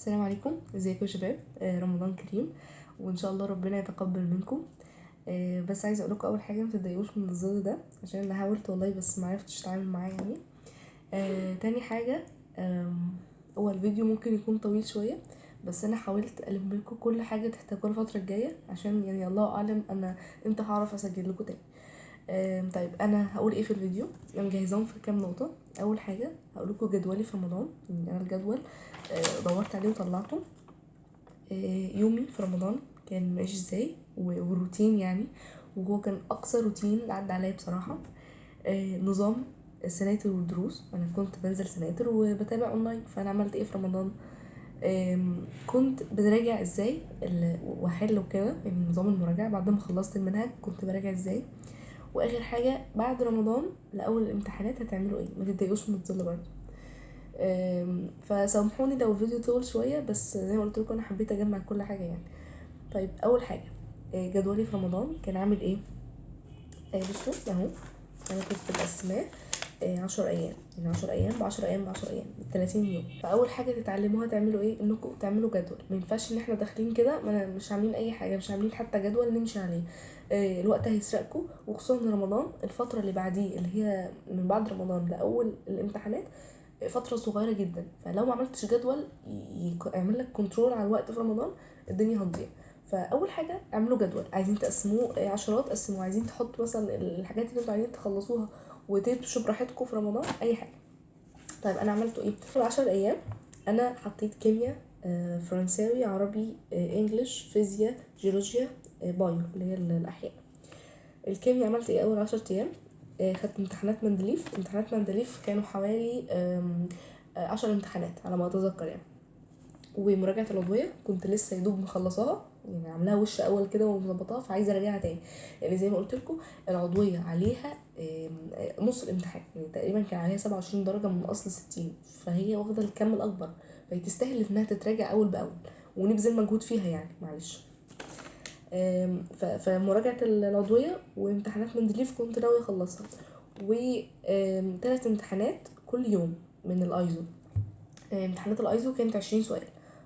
السلام عليكم، ازيكم يا شباب؟ رمضان كريم وان شاء الله ربنا يتقبل منكم. بس عايزه اقول لكم اول حاجه، ما تتضايقوش من الظل ده عشان انا حاولت والله بس ما عرفتش اتعامل معاه يعني. تاني حاجه، هو الفيديو ممكن يكون طويل شويه، بس انا حاولت الم لكم كل حاجه تحتاجوها الفتره الجايه عشان يعني الله اعلم انا امتى هعرف اسجل لكم تاني. طيب انا هقول ايه في الفيديو؟ انا مجهزاهم في كام نقطه. اول حاجه هقول لكم جدولي في رمضان، يعني انا الجدول دورت عليه وطلعته. يومي في رمضان كان ماشي ازاي والروتين يعني، وهو كان اقصى روتين عدى عليا بصراحه. نظام السناتر والدروس، انا كنت بنزل سناتر وبتابع اونلاين، فانا عملت ايه في رمضان؟ كنت بنراجع ازاي واحل وكده، يعني نظام المراجعه بعد ما خلصت المنهج كنت براجع ازاي. واخر حاجه بعد رمضان لاول الامتحانات هتعملوا ايه، ما تتضايقوش من الظل برضه. فسامحوني لو الفيديو طول شويه، بس زي ما قلت لكم انا حبيت اجمع كل حاجه يعني. طيب اول حاجه، جدولي في رمضان كان عامل ايه؟ بصوا اهو، انا كنت مقسماه 10 ايام، يعني 10 ايام ب10 ايام ب10 ايام 30 يوم. فاول حاجه تتعلموها تعملوا ايه؟ انكم تعملوا جدول. ما ينفعش ان احنا داخلين كده ما مش عاملين اي حاجه، مش عاملين حتى جدول نمشي عليه. الوقت هيسرقكم، وخصوصا ان رمضان الفتره اللي بعديه اللي هي من بعد رمضان لاول الامتحانات فتره صغيره جدا، فلو ما عملتش جدول يعمل لك كنترول على الوقت في رمضان الدنيا هتضيع. فاول حاجه اعملوا جدول، عايزين تقسموه عشرات قسموه، عايزين تحطوا مثلا الحاجات اللي انتوا عايزين تخلصوها وتمشوا براحتكم في رمضان اي حاجه. طيب انا عملته ايه في 10 ايام؟ انا حطيت كيمياء، فرنساوي، عربي، انجليش، فيزياء، جيولوجيا، بايو اللي هي الاحياء. الكيمياء عملت ايه اول 10 ايام؟ خدت امتحانات مندليف كانوا حوالي 10 امتحانات على ما اتذكر يعني. ومراجعه العضويه كنت لسه يدوب مخلصاها، يعني عاملاها وش اول كده ومظبطاها، فعايزه اراجعها تاني. يعني زي ما قلت لكم العضويه عليها نص الامتحان، يعني تقريبا كان عليها 27 درجه من اصل 60، فهي واخده الكم الاكبر، فهي تستاهل انها تتراجع اول باول ونبذل مجهود فيها يعني، معلش. فمراجعه العضويه وامتحانات مندليف كنت ناويه اخلصها، وثلاث امتحانات كل يوم من الايزو. امتحانات الايزو كانت 20 سؤال،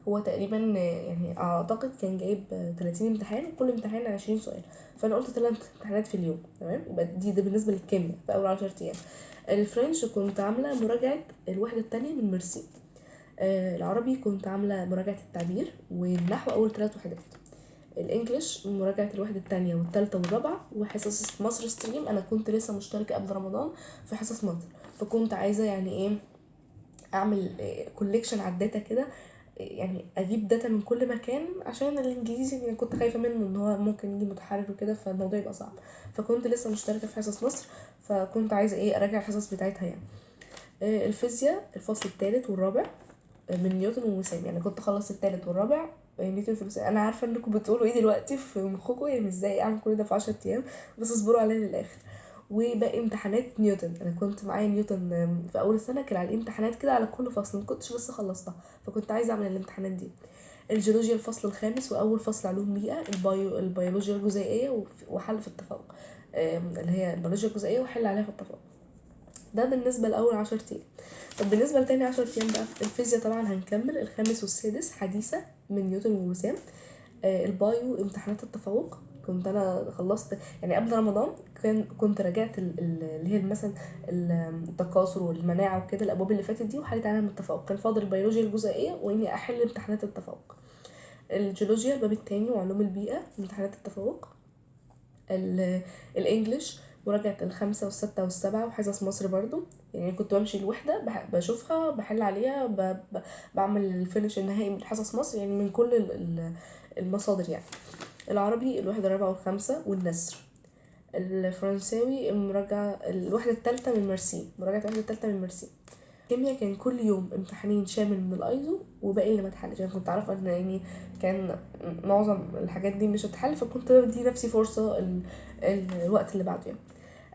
هو تقريبا يعني اعتقد كان جايب 30 امتحان وكل امتحان 20 سؤال، فانا قلت 3 امتحانات في اليوم تمام. يبقى ده بالنسبه للكيمياء في اول 10 ايام. الفرنش كنت عامله مراجعه الوحده الثانيه من ميرسي. العربي كنت عامله مراجعه التعبير والنحو اول 3 وحدات. الانجليش مراجعه الوحده الثانيه والثالثه والرابعه، وحصص مصر ستريم انا كنت لسه مشتركه قبل رمضان في حصص مصر، فكنت عايزه يعني ايه اعمل كوليكشن على الداتا كده، يعني اجيب داتا من كل مكان عشان الانجليزي يعني كنت خايفه منه ان هو ممكن يجي متحرر وكده فالموضوع يبقى صعب. فكنت لسه مشتركه في حصص مصر، فكنت عايزه ايه اراجع الحصص بتاعتها يعني. الفيزياء الفصل الثالث والرابع من نيوتن ووسام، يعني كنت خلصت الثالث والرابع نيوتن في وسام. انا عارفه انكم بتقولوا ايه دلوقتي في مخكم، يعني ازاي اعمل كل ده في 10 ايام، بس اصبروا عليا للاخر. وباقي امتحانات نيوتن، انا كنت معايا نيوتن في اول السنه كان على امتحانات كده على كل فصل، ما كنتش لسه خلصتها، فكنت عايزه اعمل الامتحانات دي. الجيولوجيا الفصل الخامس واول فصل علوم بيئه، البيولوجيا الجزيئيه وحل في التفوق، اللي هي البيولوجيا الجزيئيه وحل عليها في التفوق. ده بالنسبه لاول 10 ايام. طب بالنسبه لتاني 10 ايام بقى، الفيزياء طبعا هنكمل الخامس والسادس حديثه من نيوتن ووسام. البايو امتحانات التفوق كنت انا خلصت يعني قبل رمضان، كنت راجعت اللي هي مثلا التكاثر والمناعه وكده الابواب اللي فاتت دي وحليت عليها من التفوق، كان فاضل البيولوجيا الجزيئيه واني احل امتحانات التفوق. الجيولوجيا الباب التاني وعلوم البيئه امتحانات التفوق. الانجليش مراجعة الخمسة والستة والسبعة وحصص مصر برضو، يعني كنت بمشي الوحدة بشوفها بحل عليها بعمل الفينش النهائي من حصص مصر، يعني من كل المصادر يعني. العربي الوحدة الرابعة والخامسة والنثر. الفرنساوي المراجعة الوحدة التالتة من ميرسي، مراجعة الوحدة التالتة من ميرسي. الكيمياء كان كل يوم امتحانين شامل من الايزو وباقي اللي ما اتحلش، يعني كنت عارفه ان يعني كان معظم الحاجات دي مش هتحل، فكنت بدي نفسي فرصه الوقت اللي بعده يعني.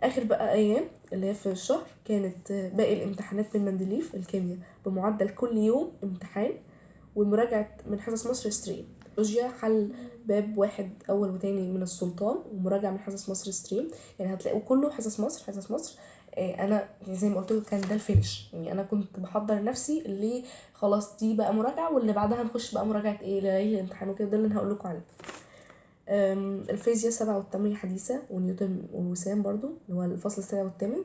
اخر بقى ايام اللي هي في الشهر كانت باقي الامتحانات من مندليف الكيمياء بمعدل كل يوم امتحان، ومراجعه من حصص مصر ستريم. جيولوجيا حل باب واحد اول وتاني من السلطان ومراجعه من حصص مصر ستريم، يعني هتلاقوا كله حصص مصر حصص مصر. انا يعني زي ما قلت لكم كان ده الفينش، يعني انا كنت بحضر نفسي اللي خلاص دي بقى مراجعه، واللي بعدها نخش بقى مراجعه ايه ليالي الامتحان وكده. ده اللي انا هقول لكم عليه. الفيزياء 7 والتمرين حديثه، ونيوتن ووسام برضو اللي هو الفصل السابع والثامن.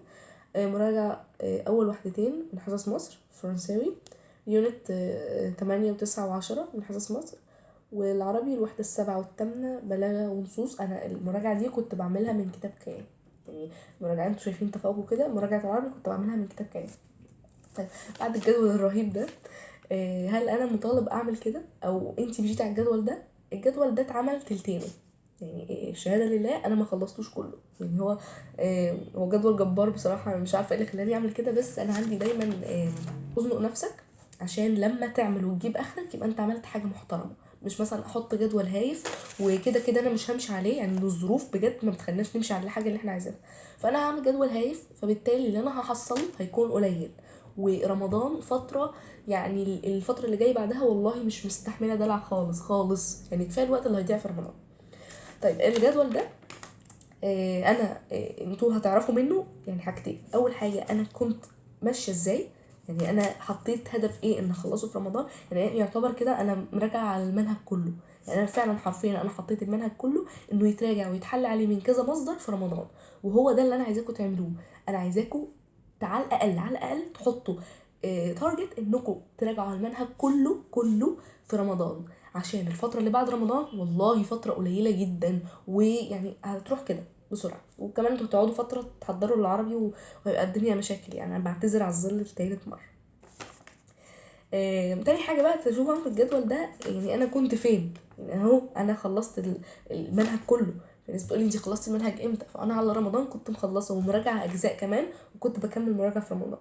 مراجعه اول وحدتين من حصص مصر فرنساوي، يونت 8 و9 و10 من حصص مصر. والعربي الوحدة 7 والثامنة بلاغة ونصوص. أنا المراجعة دي كنت بعملها من كتاب كيان، يعني مراجعة انتوا شايفين تفوقوا كده، مراجعة العربي كنت بعملها من كتاب كيان. طيب بعد الجدول الرهيب ده، هل أنا مطالب أعمل كده أو انتي مشيتي على الجدول ده؟ الجدول ده اتعمل تلتينه، يعني الشهادة لله أنا ما خلصتوش كله. يعني هو جدول جبار بصراحة، أنا مش عارفة ايه اللي خلاني أعمل كده، بس أنا عندي دايما أزنق نفسك عشان لما تعمل وتجيب آخرك يبقى أنت عملت حاجة محترمة. مش مثلا احط جدول هايف وكده كده انا مش همشي عليه، يعني الظروف بجد ما بتخليناش نمشي على الحاجه اللي احنا عايزينها. فانا هعمل جدول هايف، فبالتالي اللي انا هحصله هيكون قليل. ورمضان فتره، يعني الفتره اللي جايه بعدها والله مش مستحمله دلع خالص خالص، يعني كفايه الوقت اللي هيضيع في رمضان. طيب الجدول ده انا انتوا هتعرفوا منه يعني حاجتين. اول حاجه انا كنت ماشيه ازاي، يعني انا حطيت هدف ايه ان اخلصه في رمضان. يعني يعتبر كده انا مراجعه على المنهج كله، يعني انا فعلا حرفيا انا حطيت المنهج كله انه يتراجع ويتحل عليه من كذا مصدر في رمضان. وهو ده اللي انا عايزاكم تعملوه. انا عايزاكم على الاقل على الاقل تحطوا تارجت انكم تراجعوا على المنهج كله كله في رمضان، عشان الفتره اللي بعد رمضان والله فتره قليله جدا، ويعني هتروح كده بسرعه. وكمان انتوا هتقعدوا فتره تحضروا العربي وهيبقى الدنيا مشاكل. يعني انا بعتذر على الظل لتالت مره. تاني حاجه بقى تشوفوا في الجدول ده، يعني انا كنت فين. يعني اهو انا خلصت المنهج كله. في ناس بتقولي انتي خلصتي المنهج امتى؟ فانا على رمضان كنت مخلصه ومراجعه اجزاء كمان، وكنت بكمل مراجعه في رمضان.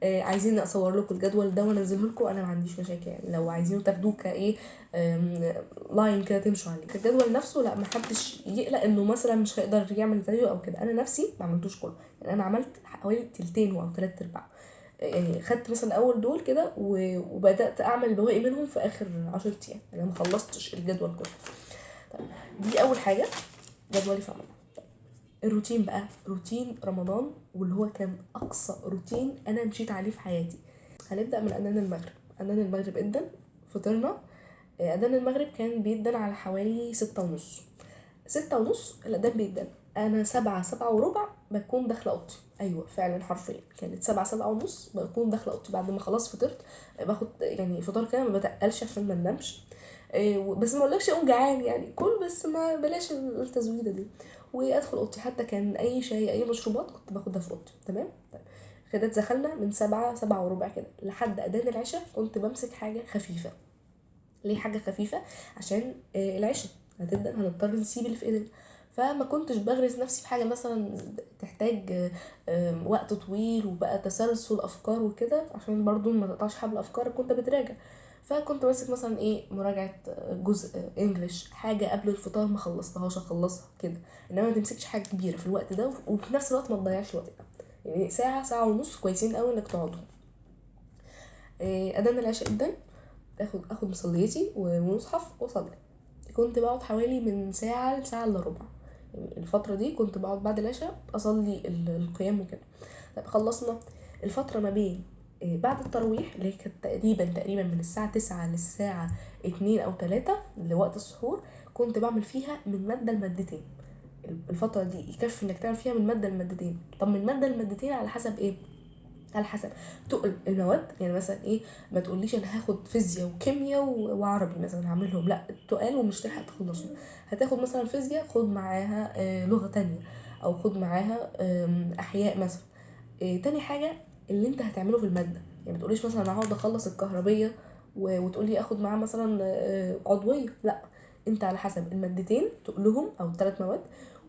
عايزين اصور لكم الجدول ده وانزله لكم، انا ما عنديش مشاكل. يعني لو عايزينه تاخدوه كايه لاين كده تمشوا عليه. الجدول نفسه لا، ما حدش يقلق انه مثلا مش هيقدر يعمل زيه او كده. انا نفسي ما عملتوش كله، يعني انا عملت حوالي تلتين او 3/4. يعني خدت مثلا اول دول كده وبدات اعمل البواقي منهم في اخر 10 ايام. يعني انا ما خلصتش الجدول كله. طيب دي اول حاجه، جدولي في رمضان. الروتين بقى، روتين رمضان واللي هو كان اقصى روتين انا مشيت عليه في حياتي. هنبدا من اذان المغرب. اذان المغرب ادن، فطرنا. اذان المغرب كان بيدن على حوالي 6:30. 6:30 الاذان بيدن، انا 7 7 وربع بكون داخله اوضتي. ايوه فعلا حرفيا كانت 7 7 ونص بكون داخله اوضتي بعد ما خلاص فطرت. باخد يعني فطار كده ما بتقلش عشان ما ننامش. بس ما اقولكش اقوم جعان، يعني كل بس ما بلاش التزويده دي. وادخل اوضتي، حتى كان اي شاي اي مشروبات كنت باخدها في اوضتي. تمام. طيب كده دخلنا من 7 7 وربع كده لحد اذان العشاء كنت بمسك حاجه خفيفه. ليه حاجه خفيفه؟ عشان العشاء هتبدا هنضطر نسيب اللي في ايدنا. فما كنتش بغرز نفسي في حاجه مثلا تحتاج وقت طويل وبقى تسلسل افكار وكده، عشان برضو ما تقطعش حبل افكارك كنت بتراجع. فكنت ماسك مثلا مراجعه جزء انجليش، حاجه قبل الفطار ما خلصتهاش اخلصها كده. انما ما تمسكش حاجه كبيره في الوقت ده، وفي نفس الوقت ما تضيعش الوقت ده. يعني ساعه ساعه ونص كويسين قوي انك تقعدوا. اذان العشاء جدا، اخد مصليتي ومصحف واصلي. كنت بقعد حوالي من ساعه لساعه الا ربع. يعني الفتره دي كنت بقعد بعد العشاء اصلي القيام وكده. طيب خلصنا الفتره ما بين بعد التراويح اللي كانت تقريبا من الساعه 9 للساعه 2 أو 3 لوقت السحور. كنت بعمل فيها من ماده لمادتين. الفتره دي يكفي انك تعمل فيها من ماده لمادتين. طب من ماده لمادتين على حسب على حسب تقل المواد. يعني مثلا ما تقوليش انا هاخد فيزياء وكيمياء وعربي مثلا هعملهم، لا تقال ومش تلحق تخلصهم. هتاخد مثلا فيزياء خد معاها لغة تانية، او خد معاها احياء مثلا. تاني حاجة اللي انت هتعمله في المادة. يعني ما تقوليش مثلا اقعد اخلص الكهربية وتقولي اخد معاها مثلا عضوية، لا. انت على حسب المادتين تقلهم او 3 مواد،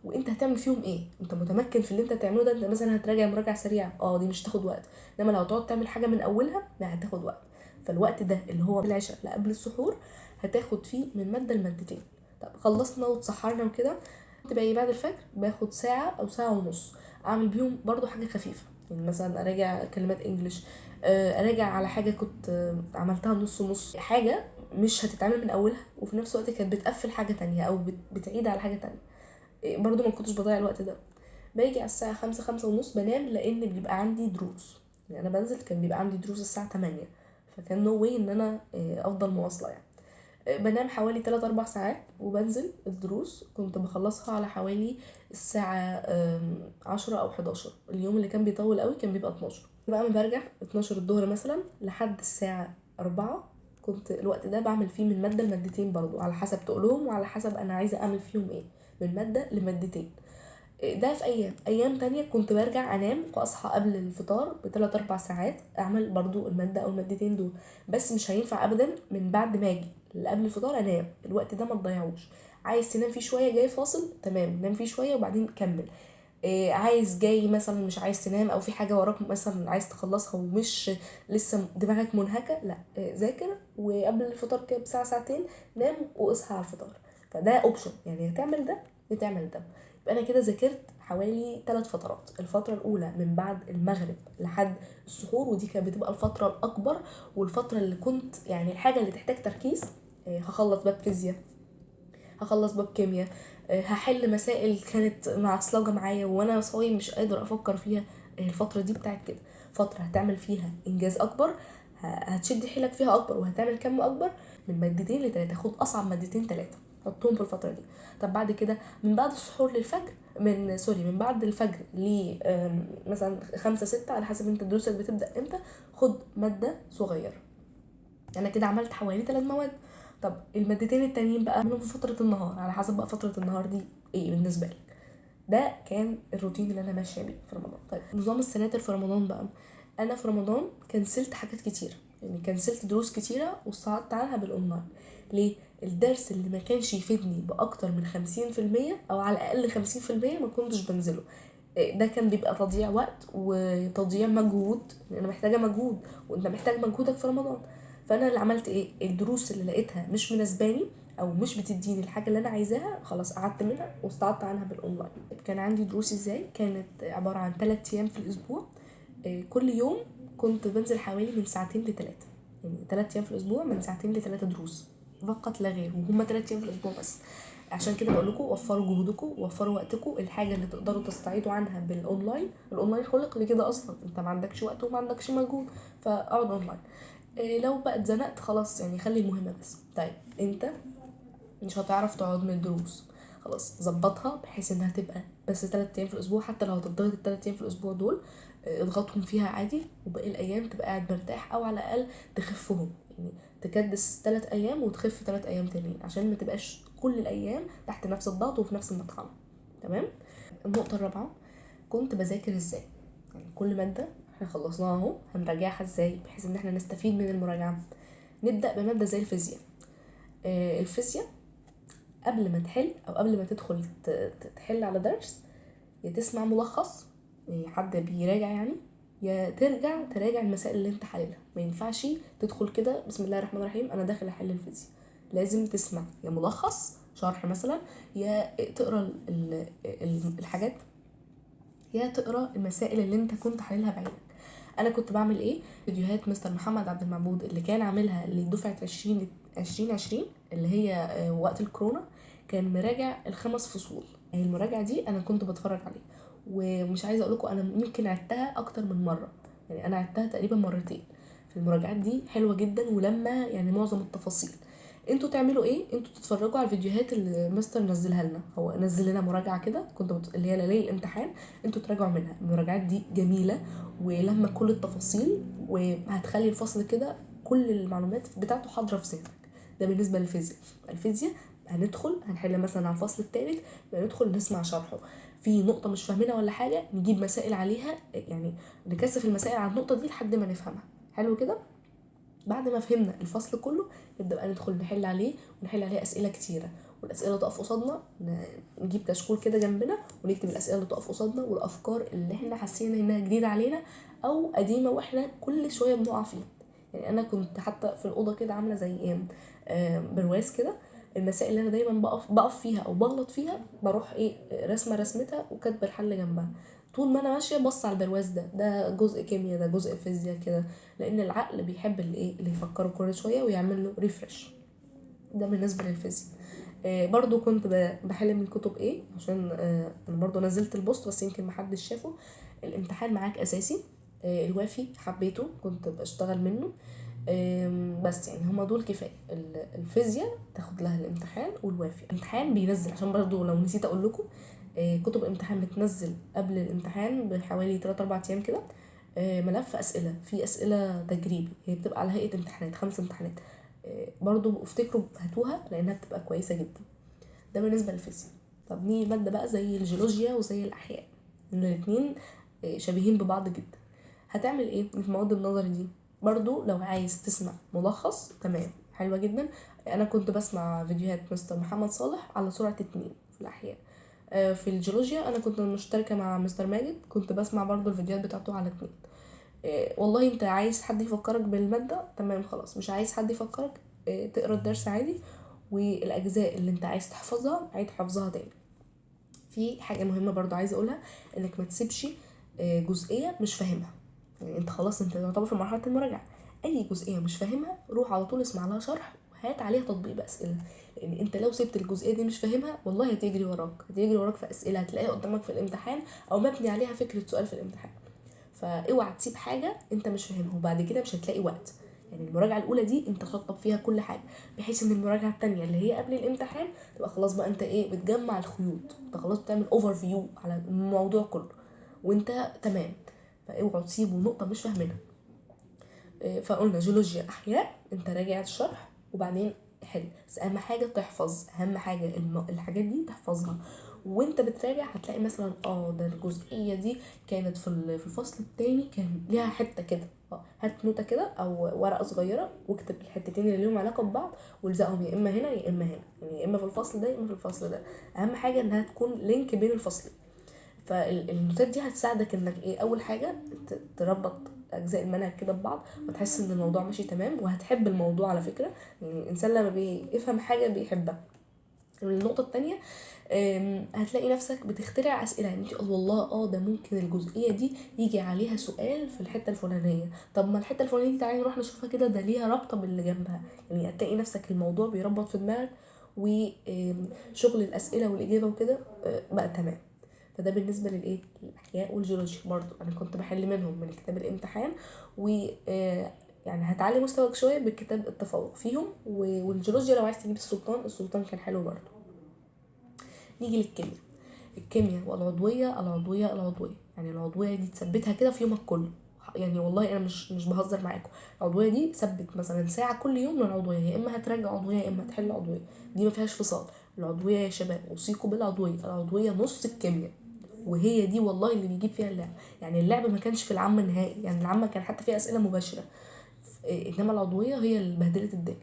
وانت هتعمل فيهم انت متمكن في اللي انت تعمله ده. انت مثلا هتراجع مراجعه سريعه، دي مش تاخد وقت. انما لو تقعد تعمل حاجه من اولها لا هتاخد وقت. فالوقت ده اللي هو بالعشاء لا قبل السحور هتاخد فيه من ماده لمادتين. طب خلصنا واتسحرنا وكده، تبقى بعد الفجر باخد ساعه او ساعه ونص اعمل بيهم برضو حاجه خفيفه. يعني مثلا اراجع كلمات انجليش، اراجع على حاجه كنت عملتها نص نص، حاجه مش هتتعمل من اولها وفي نفس الوقت كانت بتقفل حاجه تانية او بتعيد على حاجه تانية. برضو ما كنتش بضيع الوقت ده. باجي على الساعه 5 5 ونص بنام، لان بيبقى عندي دروس. يعني انا بنزل كان بيبقى عندي دروس الساعه 8، فكان نو واي ان انا افضل مواصله يعني. بنام حوالي 3-4 ساعات وبنزل الدروس. كنت بخلصها على حوالي الساعة 10 أو 11. اليوم اللي كان بيطول قوي كان بيبقى 12. بقى ما برجع 12 الظهر مثلا لحد الساعة 4، كنت الوقت ده بعمل فيه من مادة لمادتين برضو، على حسب تقولهم وعلى حسب أنا عايزة أعمل فيهم إيه، من مادة لمادتين. ده في ايام تانية كنت برجع انام واصحى قبل الفطار ب3-4 ساعات اعمل برضو المادة او المادتين دول. بس مش هينفع ابدا من بعد ما اجي اللي قبل الفطار انام، الوقت ده ما تضيعوش. عايز تنام فيه شوية جاي فاصل، تمام نام فيه شوية وبعدين كمل. عايز جاي مثلا مش عايز تنام او في حاجة وراك مثلا عايز تخلصها ومش لسه دماغك منهكة، لا ذاكر وقبل الفطار كده بساعة ساعتين نام واصحى على الفطار. فده اوبشن، يعني هتعمل ده هتعمل ده. يبقى انا كده ذاكرت حوالي 3 فترات. الفترة الأولى من بعد المغرب لحد السحور، ودي كانت بتبقى الفترة الأكبر والفترة اللي كنت يعني الحاجة اللي تحتاج تركيز. هخلص باب فيزياء، هخلص باب كيمياء، هحل مسائل كانت معصلجة معايا وانا صايم مش قادر افكر فيها. الفترة دي بتاعت كده فترة هتعمل فيها انجاز اكبر، هتشد حيلك فيها اكبر وهتعمل كم اكبر من مادتين ل3. خد اصعب مادتين 3 حطهم في الفترة دي. طب بعد كده من بعد السحور للفجر، من بعد الفجر ل مثلا 5-6 على حسب انت دروسك بتبدأ امتى، خد مادة صغيرة. انا كده عملت حوالي 3 مواد. طب المادتين التانيين بقى منهم في فترة النهار، على حسب بقى فترة النهار دي ايه بالنسبة لك. ده كان الروتين اللي انا ماشيه بيه في رمضان. طيب نظام السناتر في رمضان بقى، انا في رمضان كنسلت حاجات كتير، يعني كنسلت دروس كتيره واستعدت عنها بالاونلاين. ليه؟ الدرس اللي ما كانش يفيدني باكتر من 50% او على الاقل 50% ما كنتش بنزله. ده كان بيبقى تضييع وقت وتضييع مجهود، لان انا محتاجه مجهود وانت محتاج مجهودك في رمضان. فانا اللي عملت ايه، الدروس اللي لقيتها مش مناسباني او مش بتديني الحاجه اللي انا عايزاها خلاص قعدت منها واستعدت عنها بالاونلاين. كان عندي دروس ازاي، كانت عباره عن 3 ايام في الاسبوع. كل يوم كنت بنزل حوالي من 2 ل3، يعني 3 ايام في الاسبوع من 2 ل3 دروس فقط لا غير، وهم 3 ايام في الاسبوع بس. عشان كده بقول لكم وفروا جهدكم وفروا وقتكم. الحاجه اللي تقدروا تستعيدوا عنها بالاونلاين، الاونلاين خلق لكده اصلا، انت ما عندكش وقت وما عندكش مجهود فاقعد اونلاين. لو بقى اتزنقت خلاص يعني خلي المهمه بس. طيب انت مش هتعرف تقعد من الدروس، خلاص ظبطها بحيث انها تبقى بس 3 ايام في الاسبوع. حتى لو هتضغط ال3 ايام في الاسبوع دول اضغطهم فيها عادي، وباقي الايام تبقى قاعد مرتاح، او على الاقل تخفهم، يعني تكدس 3 ايام وتخف 3 ايام تانيين عشان ما تبقاش كل الايام تحت نفس الضغط وفي نفس المطحنه. تمام. النقطه الرابعه، كنت بذاكر ازاي. يعني كل ماده احنا خلصناها اهو هنراجعها ازاي بحيث ان احنا نستفيد من المراجعه. نبدا بماده زي الفيزياء. الفيزياء قبل ما تحل او قبل ما تدخل تحل على درس، يا تسمع ملخص، يعني حد بيراجع يعني، يا ترجع تراجع المسائل اللي انت حللها. ما ينفعش تدخل كده بسم الله الرحمن الرحيم انا داخل احل الفيزياء. لازم تسمع يا ملخص شرح مثلا، يا تقرا الحاجات، يا تقرا المسائل اللي انت كنت حللها بعينك. انا كنت بعمل ايه، فيديوهات مستر محمد عبد المعبود اللي كان عاملها لدفعه 2020 اللي هي وقت الكورونا، كان مراجع ال5 فصول. يعني المراجعه دي انا كنت بتفرج عليها، ومش عايزه اقول لكم انا يمكن عدتها اكتر من مره، يعني انا عدتها تقريبا مرتين. في المراجعات دي حلوه جدا ولما يعني معظم التفاصيل. انتوا تعملوا ايه، انتوا تتفرجوا على الفيديوهات اللي مستر نزلها لنا. هو نزل لنا مراجعه كده اللي هي ليالي الامتحان، انتوا تراجعوا منها. المراجعات دي جميله ولما كل التفاصيل، وهتخلي الفصل كده كل المعلومات بتاعته حاضره في ذهنك. ده بالنسبه للفيزياء. الفيزياء هندخل هنحل مثلا على الفصل الثالث، ندخل نسمع شرحه. في نقطه مش فاهمينها ولا حاجه نجيب مسائل عليها، يعني نكثف المسائل على النقطه دي لحد ما نفهمها. حلو كده. بعد ما فهمنا الفصل كله نبدا بقى ندخل نحل عليه، ونحل عليه اسئله كتيره، والاسئله تقف قصادنا. نجيب كشكول كده جنبنا ونكتب الاسئله اللي تقف قصادنا والافكار اللي احنا حاسين انها جديده علينا او قديمه واحنا كل شويه بنقع فيها. يعني انا كنت حتى في الاوضه كده عامله زي برواز كده، المسائل اللي انا دايما بقف فيها او بغلط فيها بروح رسمه رسمتها وكاتبه الحل جنبها. طول ما انا ماشيه بص على البرواز ده جزء كيمياء ده جزء فيزياء كده، لان العقل بيحب اللي يفكره كل شويه ويعمل له ريفرش. ده بالنسبه للفيزياء. برضو كنت بحل من كتب ايه، عشان انا برضو نزلت البوست بس يمكن محدش شافه. الامتحان معاك اساسي. الوافي حبيته كنت بشتغل منه. بس يعني هما دول كفايه. الفيزياء تاخد لها الامتحان، والوافي الامتحان بينزل، عشان برضو لو نسيت اقول لكم، كتب الامتحان بتنزل قبل الامتحان بحوالي 3-4 ايام كده. ملف اسئله، في اسئله تجريبي، هي بتبقى على هيئه امتحانات، 5 امتحانات. برضو افتكروا هاتوها لانها بتبقى كويسه جدا. ده بالنسبه للفيزياء. طب نيجي ماده بقى زي الجيولوجيا وزي الاحياء، الاتنين شبيهين ببعض جدا. هتعمل ايه في مواد النظري دي؟ برضو لو عايز تسمع ملخص تمام، حلوة جدا. انا كنت بسمع فيديوهات مستر محمد صالح على سرعة 2 في الاحياء. في الجيولوجيا انا كنت مشتركة مع مستر ماجد، كنت بسمع برضو الفيديوهات بتاعته على 2. والله انت عايز حد يفكرك بالمادة تمام خلاص، مش عايز حد يفكرك تقرا الدرس عادي، والاجزاء اللي انت عايز تحفظها عيد حفظها تاني. في حاجة مهمة برضو عايزة اقولها، انك ما تسيبش جزئية مش فاهمها. يعني انت خلاص انت تعتبر في مرحلة المراجعة، اي جزئية مش فاهمها روح على طول اسمع لها شرح وهات عليها تطبيق باسئلة. لان انت لو سبت الجزئية دي مش فاهمها والله هتجري وراك في اسئلة هتلاقيها قدامك في الامتحان او مبني عليها فكرة سؤال في الامتحان. فاوعى تسيب حاجة انت مش فاهمها وبعد كده مش هتلاقي وقت. يعني المراجعة الأولى دي انت شطب فيها كل حاجة، بحيث ان المراجعة التانية اللي هي قبل الامتحان تبقى خلاص بقى انت بتجمع الخيوط، انت خلاص بتعمل اوفر فيو على الموضوع كله وانت تمام. فاوعوا تسيبوا نقطة مش فاهمينها. فقلنا جيولوجيا احياء انت راجع الشرح وبعدين حل، بس اهم حاجه تحفظ، اهم حاجه الحاجات دي تحفظها. وانت بتراجع هتلاقي مثلا ده الجزئيه دي كانت في الفصل التاني كان ليها حته كده، هات نوتة كده او ورقه صغيره واكتب الحتتين اللي ليهم علاقه ببعض والزقهم يا اما هنا يا اما هنا، يعني يا اما في الفصل ده يا اما في الفصل ده. اهم حاجه انها تكون لينك بين الفصلين. فالنوتات دي هتساعدك انك اول حاجه تربط اجزاء المنهج كده ببعض وتحس ان الموضوع ماشي تمام، وهتحب الموضوع على فكره. يعني الانسان لما بيفهم حاجه بيحبها. النقطه التانية هتلاقي نفسك بتخترع اسئله، يعني والله ده ممكن الجزئيه دي يجي عليها سؤال في الحته الفلانيه، طب ما الحته الفلانيه دي تعالي نروح نشوفها كده، ده ليها رابطه باللي جنبها. يعني هتلاقي نفسك الموضوع بيربط في دماغك، وشغل الاسئله والاجابه وكده بقى تمام. فده بالنسبه للاحياء والجيولوجيا. برضو انا كنت بحل منهم من كتاب الامتحان، و يعني هتعلي مستواك شويه بالكتاب التفوق فيهم. والجيولوجيا لو عايز تجيب السلطان كان حلو برضو. نيجي للكيمياء. الكيمياء والعضويه. يعني العضويه دي تثبتها كده في يومك كله. يعني والله انا مش بهزر معاكم. العضويه دي ثبت مثلا ساعه كل يوم للعضويه، يا اما هتراجع عضويه يا اما هتحل عضويه. دي ما فيهاش فصال. العضويه يا شباب اوصيكم بالعضويه، العضويه نص الكيمياء، وهي دي والله اللي بيجيب فيها اللعب. يعني اللعب ما كانش في العامة نهائي، يعني العامة كان حتى فيها أسئلة مباشرة، إنما العضوية هي اللي بهدلت الدنيا.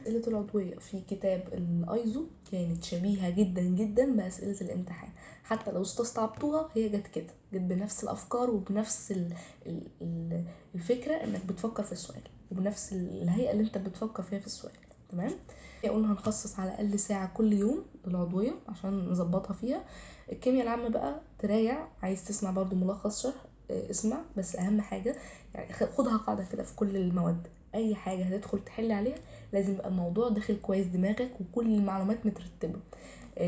أسئلة العضوية في كتاب الأيزو كانت شبيهة جدا جدا بأسئلة الامتحان، حتى لو استصعبتوها هي جت بنفس الأفكار وبنفس الفكرة إنك بتفكر في السؤال، وبنفس الهيئة اللي أنت بتفكر فيها في السؤال. تمام. قلنا هنخصص على الأقل ساعة كل يوم للعضوية عشان نظبطها فيها. الكيمياء العامة بقى تراجع، عايز تسمع برضو ملخص شرح اسمع، بس أهم حاجة يعني خدها قاعدة كده في كل المواد. أي حاجة هتدخل تحل عليها لازم يبقى الموضوع داخل كويس دماغك وكل المعلومات مترتبة.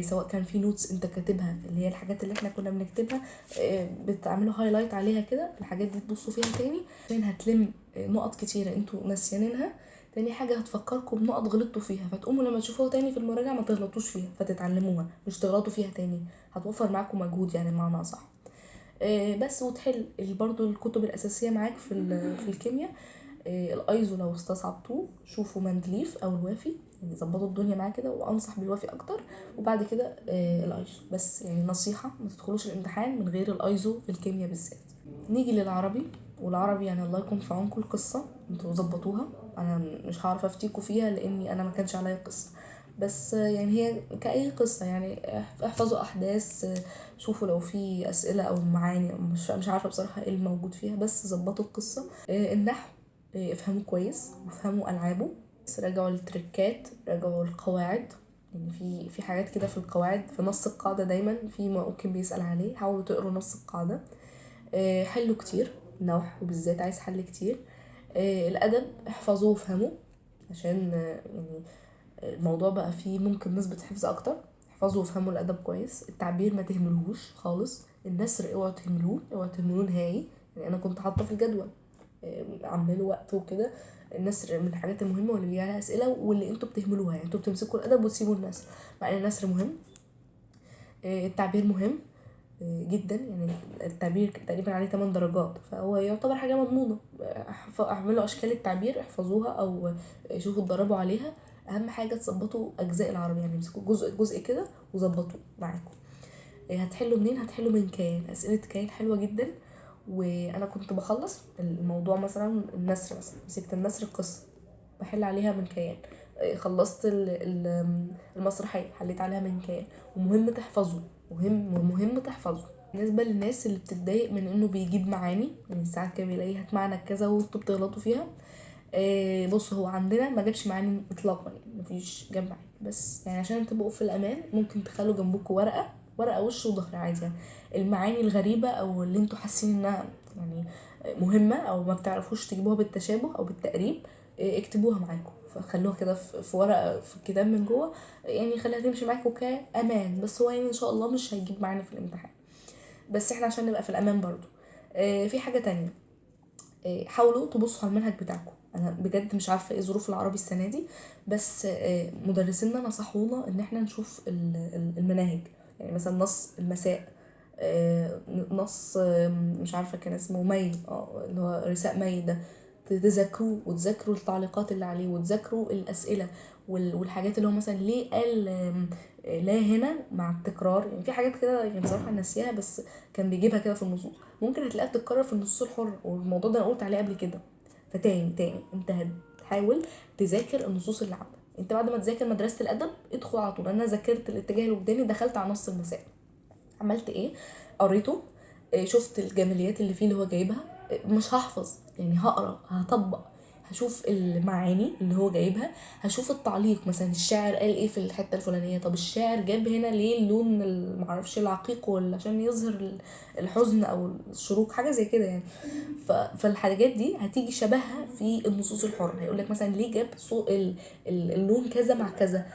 سواء كان في نوتس انت كاتبها اللي هي الحاجات اللي احنا كنا بنكتبها بتعملوا هايلايت عليها كده، الحاجات دي تبصوا فيها تاني عشان هتلم نقط كتيرة انتوا ناسيانينها. تاني حاجة هتفكركم بنقط غلطتوا فيها، فتقوموا لما تشوفوها تاني في المراجعة ما تغلطوش فيها فتتعلموها، مش تغلطوا فيها تاني. هتوفر معاكم مجهود يعني بمعنى صح. بس وتحل برضو الكتب الأساسية معاك في الكيمياء. الايزو لو استصعبتوه شوفوا مندليف او الوافي، يعني ظبطوا الدنيا معاه كده، وانصح بالوافي اكتر. وبعد كده الايزو. بس يعني نصيحه ما تدخلوش الامتحان من غير الايزو في الكيمياء بالذات. نيجي للعربي. والعربي يعني الله يكون في عونكم، القصه انتوا ظبطوها، انا مش هعرف افتيكوا فيها لاني انا ما كانش عليا قصه، بس يعني هي كأي قصة يعني احفظوا أحداث، شوفوا لو في أسئلة أو معاني، مش عارفة بصراحة ايه الموجود فيها، بس ظبطوا القصة. النحو افهموا كويس وافهموا ألعابه، بس راجعوا التريكات، راجعوا القواعد. يعني في حاجات كده في القواعد، في نص القاعدة دايما في ممكن بيسأل عليه، حاولوا تقروا نص القاعدة. حلوا كتير، النحو بالذات عايز حل كتير. الأدب احفظوه وافهموا عشان يعني الموضوع بقى فيه ممكن نسبة حفظ اكتر. احفظوا وافهموا الادب كويس. التعبير ما تهملوهوش خالص. النثر اوعوا تهملوه، اوعوا تهملوه نهائي. يعني انا كنت حاطه في الجدول عامله له وقت وكده. النثر من الحاجات المهمه واللي بيجي عليها اسئله واللي انتوا بتهملوها، يعني انتوا بتمسكوا الادب وتسيبوا النثر، مع ان النثر مهم. التعبير مهم جدا. يعني التعبير تقريبا عليه 8 درجات، فهو يعتبر حاجه مضمونه. اعملوا اشكال التعبير، احفظوها او شوفوا اتدربوا عليها. اهم حاجه تظبطوا اجزاء العربي، يعني امسكوا جزء كده وظبطوه معاكم. هتحلوا منين؟ هتحلوا من كيان. اسئله كيان حلوه جدا. وانا كنت بخلص الموضوع مثلا النثر، مثلا مسكت النثر القصه بحل عليها من كيان. خلصت المسرحيه حليت عليها من كيان. ومهم تحفظوا، مهم تحفظوا. بالنسبه للناس اللي بتتضايق من انه بيجيب معاني، يعني ساعات كده بيلاقيها معنى كذا وانتوا بتغلطوا فيها. بص، هو عندنا ما جابش معاني اطلاقا، يعني مفيش جاب معاني، بس يعني عشان تبقوا في الامان ممكن تخلوا جنبكم ورقه وش وظهر عادي. يعني المعاني الغريبه او اللي انتوا حاسين انها يعني مهمه او ما بتعرفوش تجيبوها بالتشابه او بالتقريب، اكتبوها معاكم. فخلوها كده في ورقه في الكتاب من جوه، يعني خليها تمشي معاكم كامان. بس هو يعني ان شاء الله مش هيجيب معانا في الامتحان، بس احنا عشان نبقى في الامان برضو. في حاجه تانية، حاولوا تبصوا على المنهج بتاعكم. انا بجد مش عارفه ايه ظروف العربي السنه دي، بس مدرسينا نصحونا ان احنا نشوف المناهج. يعني مثلا نص المساء، نص مش عارفه كان اسمه مي، اللي هو رساء مي ده، تذاكروه وتذاكروا التعليقات اللي عليه وتذاكروا الاسئله والحاجات اللي هو مثلا ليه قال لا هنا مع التكرار. يعني في حاجات كده يعني بصراحه ناسيها، بس كان بيجيبها كده في النصوص، ممكن هتلاقيها بتتكرر في النصوص الحرة، والموضوع ده انا قلت عليه قبل كده. فتاني انت هتحاول تذاكر النصوص اللي عندك. انت بعد ما تذاكر مدرسة الادب ادخل على طول. انا ذاكرت الاتجاه الوجداني، دخلت على نص المساء. عملت ايه؟ قريته، شفت الجماليات اللي فيه اللي هو جايبها. مش هحفظ، يعني هقرا هطبق، هشوف المعاني اللي هو جايبها، هشوف التعليق مثلا الشاعر قال ايه في الحته الفلانيه. طب الشاعر جاب هنا ليه اللون معرفش العقيق، ولا عشان يظهر الحزن او الشروق، حاجه زي كده يعني. فالحاجات دي هتيجي شبهها في النصوص الحره. هيقول لك مثلا ليه جاب اللون كذا مع كذا.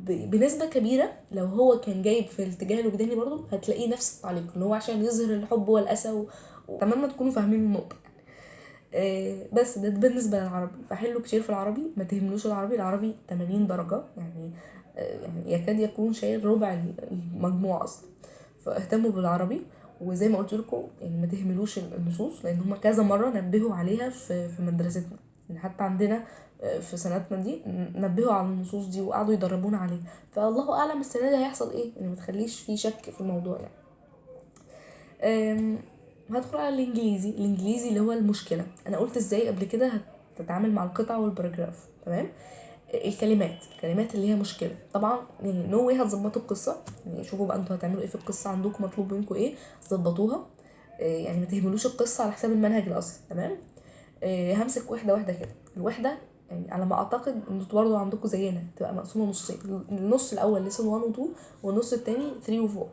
بنسبة كبيرة لو هو كان جايب في الاتجاه الوجداني برضو هتلاقيه نفس التعليق، ان هو عشان يظهر الحب والأسى واتمنى تكونوا فاهمين النقطة. بس ده بالنسبة للعربي. فحلوا كتير في العربي، ما تهملوش العربي 80 درجة يعني. يعني يكاد يكون شايل ربع المجموع اصلا. فاهتموا بالعربي، وزي ما قلت لكم يعني ما تهملوش النصوص، لان هما كذا مره نبهوا عليها في مدرستنا. يعني حتى عندنا في سنتنا دي نبهوا على النصوص دي وقعدوا يدربونا عليها. فالله اعلم السنه دي هيحصل ايه، يعني ما تخليش في شك في الموضوع يعني. هدخل على الانجليزي اللي هو المشكله. انا قلت ازاي قبل كده هتتعامل مع القطع والباراجراف، تمام. الكلمات اللي هي مشكله طبعا، يعني نو واي هتظبطوا القصه. يعني شوفوا بقى انتوا هتعملوا ايه في القصه، عندكم مطلوب منكم ايه ظبطوها. يعني ما تهملوش القصه على حساب المنهج الاصلي، تمام. همسك واحده واحده كده. الوحده يعني على ما اعتقد ان انتوا برضه عندكم زينا تبقى مقسومه نصين. النص الاول ليسون 1 و 2، والنص التاني 3 و 4.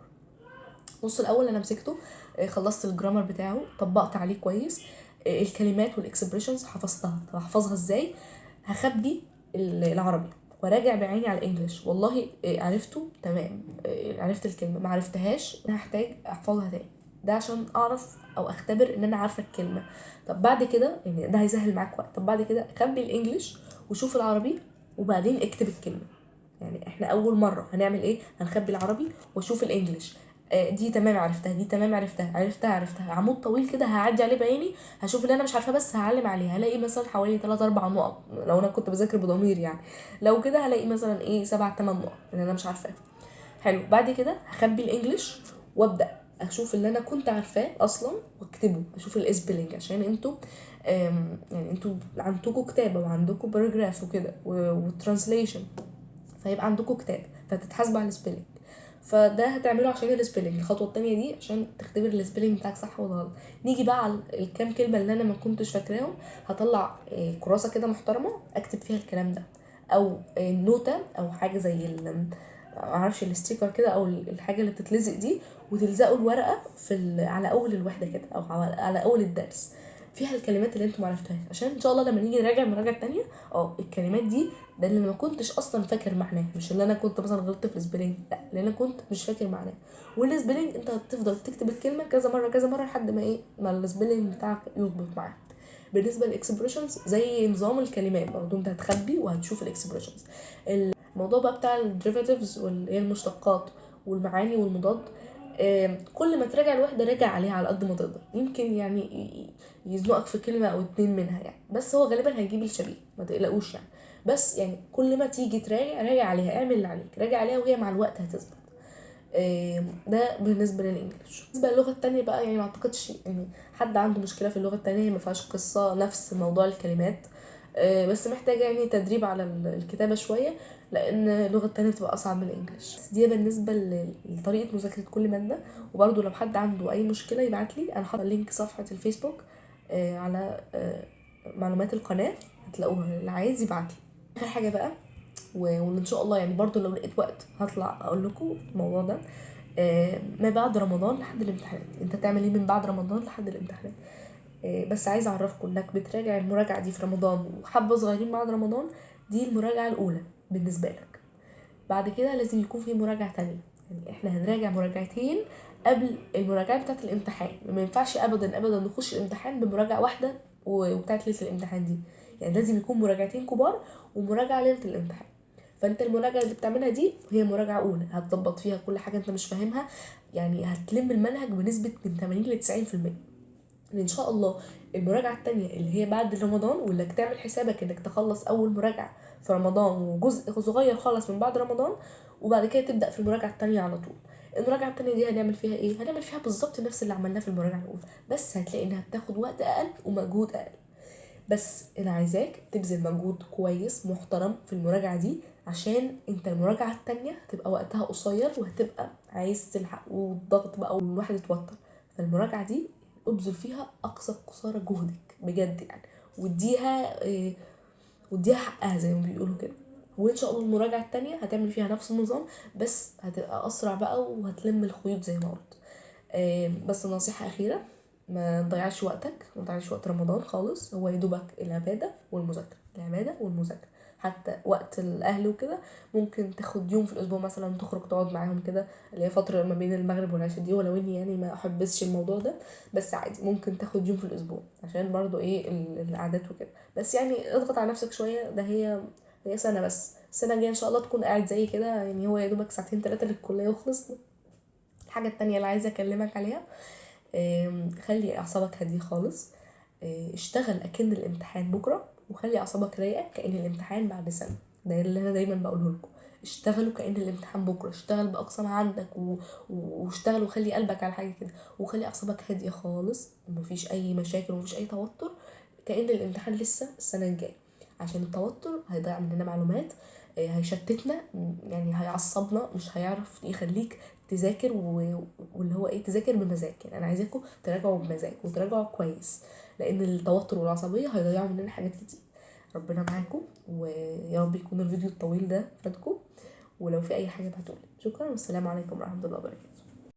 النص الاول انا مسكته، خلصت الجرامر بتاعه، طبقت عليه كويس. الكلمات والاكسبريشنز حفظتها. طب احفظها ازاي؟ هخبي العربي وراجع بعيني على الانجليش. والله عرفته تمام، عرفت الكلمه، ما عرفتهاش هحتاج احفظها تاني. ده عشان اعرف او اختبر ان انا عارفه الكلمه. طب بعد كده يعني ده هيسهل معاك وقت. طب بعد كده خبي الانجليش وشوف العربي وبعدين اكتب الكلمه. يعني احنا اول مره هنعمل ايه؟ هنخبي العربي واشوف الانجليش. دي تمام عرفتها، دي تمام عرفتها عمود طويل كده هعدي عليه بعيني. هشوف اللي انا مش عارفاه بس هعلم عليه، هلاقي مثلا حوالي 3 4 نقط لو انا كنت بذاكر بضمير يعني. لو كده هلاقي مثلا ايه 7 8 نقط اللي انا مش عارفاه. حلو. بعد كده هخبي الانجليش وابدا اشوف اللي انا كنت عارفاه اصلا واكتبه، اشوف الاسبلنج عشان انتوا يعني انتوا عندكم كتابه وعندكم باراجراف وكده وترانسليشن، فيبقى عندكم كتاب فتتحاسبوا على السبيلنج. فده هتعمله عشان السبيلنج. الخطوه التانية دي عشان تختبر السبيلنج بتاعك صح ولا غلط. نيجي بقى على الكام كلمه اللي انا ما كنتش فاكراهم. هطلع كراسه كده محترمه اكتب فيها الكلام ده، او نوته او حاجه زي معرفش الستيكر كده او الحاجه اللي بتتلزق دي، وتلزقوا الورقه على اول الوحده كده او على اول الدرس. فيها الكلمات اللي انتوا معرفتهاش، عشان ان شاء الله لما نيجي نراجع المراجعه التانية الكلمات دي ده اللي ما كنتش اصلا فاكر معناه، مش اللي انا كنت مثلا غلطت في السبيلنج، لا اللي انا كنت مش فاكر معناه. والسبيلنج انت هتفضل تكتب الكلمه كذا مره كذا مره لحد ما ما السبيلنج بتاعك يظبط معاك. بالنسبه للاكسبريشنز زي نظام الكلمات برضه انت هتخبي وهتشوف الاكسبريشنز. الموضوع بقى بتاع الديريفاتيفز واللي هي المشتقات والمعاني والمضاد، كل ما تراجع الوحده راجع عليها على قد ما تقدر، يمكن يعني يزنقك في كلمه او اتنين منها يعني، بس هو غالبا هيجيب الشبيه ما تقلقوش يعني. بس يعني كل ما تيجي راجع عليها، اعمل اللي عليك، راجع عليها وهي مع الوقت هتثبت. ده بالنسبه للانجليش. بالنسبه للغه التانية بقى يعني ما اعتقدش ان حد عنده مشكله في اللغه التانية، ما فيهاش قصه نفس موضوع الكلمات، بس محتاجه يعني تدريب على الكتابه شويه، لان اللغه التانية بتبقى اصعب من الانجليش. دي بالنسبه لطريقه مذاكره كل ماده. وبرده لو حد عنده اي مشكله يبعت لي، انا حاطه لينك صفحه الفيسبوك على معلومات القناه، هتلاقوها، اللي عايز يبعت لي. اخر حاجه بقى وان شاء الله يعني برضو لو لقيت وقت هطلع اقول لكم الموضوع ده، ما بعد رمضان لحد الامتحانات، انت تعمل ايه من بعد رمضان لحد الامتحانات. بس عايزه اعرفكم انك بتراجع المراجعه دي في رمضان وحبه صغيرين بعد رمضان، دي المراجعه الاولى بالنسبه لك. بعد كده لازم يكون في مراجعه تانية، يعني احنا هنراجع مراجعتين قبل المراجعه بتاعه الامتحان. ما ينفعش ابدا ابدا نخش الامتحان بمراجعه واحده وبتاعه ليله الامتحان دي، يعني لازم يكون مراجعتين كبار ومراجعه ليله الامتحان. فانت المراجعه اللي بتعملها دي هي مراجعه اولى، هتظبط فيها كل حاجه انت مش فاهمها، يعني هتلم المنهج بنسبه من 80 ل 90%. ان شاء الله المراجعه التانية اللي هي بعد رمضان، وانك تعمل حسابك انك تخلص اول مراجعه في رمضان وجزء صغير خالص من بعد رمضان، وبعد كده تبدا في المراجعه التانية على طول. المراجعه التانية دي هنعمل فيها ايه؟ هنعمل فيها بالظبط نفس اللي عملناه في المراجعه الاولى، بس هتلاقي انها بتاخد وقت اقل ومجهود اقل. بس انا عايزاك تبذل مجهود كويس محترم في المراجعه دي، عشان انت المراجعه التانية هتبقى وقتها قصير وهتبقى عايز تلحق والضغط بقى والواحد يتوتر. فالمراجعه دي ابذل فيها اقصى قصارى جهدك بجد يعني، واديها حقها زي ما بيقولوا كده. وان شاء الله المراجعه التانية هتعمل فيها نفس النظام، بس هتبقى اسرع بقى وهتلم الخيوط زي ما قلت. بس نصيحه اخيره، ما تضيعش وقتك، ما تضيعش وقت رمضان خالص، هو يدوبك العباده والمذاكره، العباده والمذاكره. حتى وقت الاهل وكده ممكن تاخد يوم في الاسبوع مثلا تخرج تقعد معاهم كده، اللي هي فتره ما بين المغرب والعشاء دي، ولو اني يعني ما احبسش الموضوع ده، بس عادي ممكن تاخد يوم في الاسبوع عشان برضو ايه العادات وكده. بس يعني اضغط على نفسك شويه، ده هي سنه بس، السنه الجايه ان شاء الله تكون قاعد زي كده، يعني هو يا دوبك ساعتين 3 للكليه وخلصنا. الحاجه التانية اللي عايزه اكلمك عليها، خلي اعصابك هاديه خالص، اشتغل اكن الامتحان بكره، وخلي اعصابك رايقه كأن الامتحان بعد سنه. ده اللي انا دايما بقوله لكم، اشتغلوا كأن الامتحان بكره، اشتغل باقصى ما عندك واشتغل وخلي قلبك على حاجه كده، وخلي اعصابك هاديه خالص، ومفيش اي مشاكل ومفيش اي توتر، كأن الامتحان لسه السنه الجايه. عشان التوتر هيضيع مننا معلومات، هيشتتنا، يعني هيعصبنا، مش هيعرف يخليك تذاكر واللي هو ايه تذاكر بمزاج. يعني انا عايزاكم تراجعوا بمزاج وتراجعوا كويس، لان التوتر والعصبيه هيضيعوا مننا حاجات كتير. ربنا معاكم، ويا رب يكون الفيديو الطويل ده فاتكم، ولو في اي حاجه ابعتولي. شكرا والسلام عليكم ورحمه الله وبركاته.